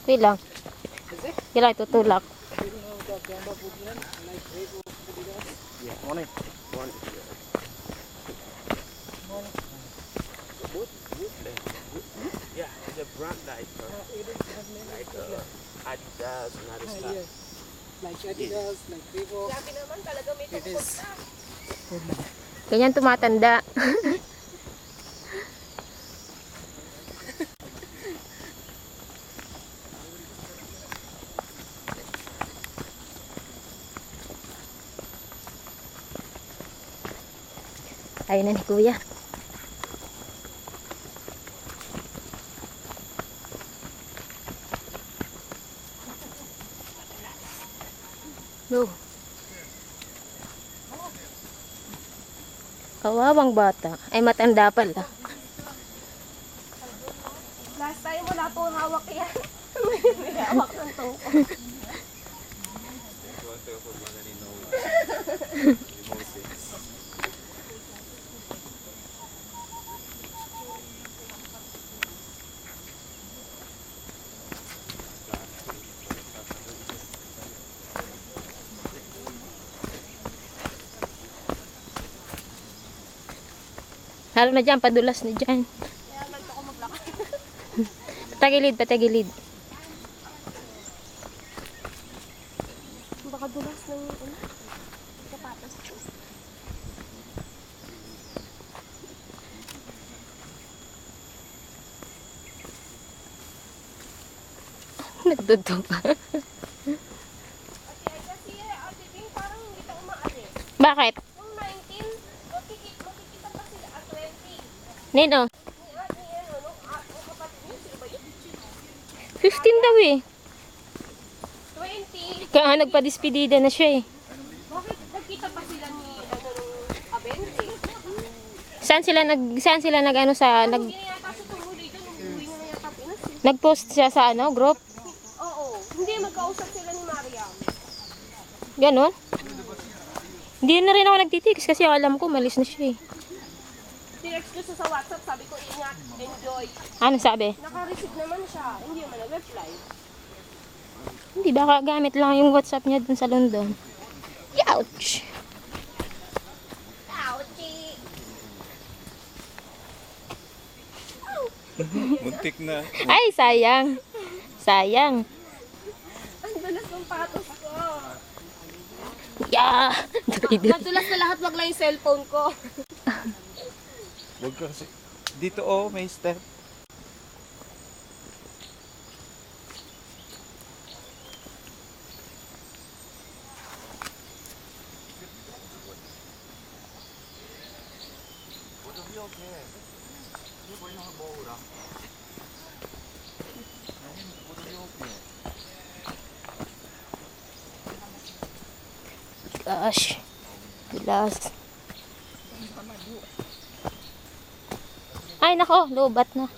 Wait lang. Kira itutulak. Morning. Yeah, it's a brand like Adidas and other stuff. Like Adidas, like Reebok. It is Ganyan tumatanda. Ayun na ni Kuya. No. Kawawang bata. Ay, matanda pala. Last time wala pong hawak yan. May hawak ng tungko. Halo na dyan, padulas na dyan. Kaya ganito ko maglakad. Patagilid, patagilid. Baka dulas ng sapatos ko. Nagdudo pa. Kasi Ate Bing parang hindi ka umaalis. Bakit? Yung 19, makikita pa sila at 20. Nino? Yung kapatid niyo, sino ba yun? 15 daw eh. 20. Kaya nga nagpa-dispedida na siya eh. Bakit nagkita pa sila ni nung Abente? Saan sila nag ano sa Hindi na yata sa tumuloy doon, umuwi na yata Pinas eh. nag-post siya sa ano, group? Oo, hindi magkausap sila ni Mariam. Ganon? Hindi na rin ako nagtitiks kasi alam ko malis na siya eh. Tinext ko siya sa WhatsApp, sabi ko ingat, enjoy. Ano sabi? Naka-receive naman siya, hindi naman nag-reply. Hindi, baka gamit lang yung WhatsApp niya dun sa London. Ouch! Ouchie! Muntik na. Ay, sayang. Sayang. Ang dulas ng patos ko. Yeah! Nadulas na lahat, wag lang yung cellphone ko. Huwag ka kasi. Dito oh, may step. Gosh. Bilas. Ay, nako. Lobat na.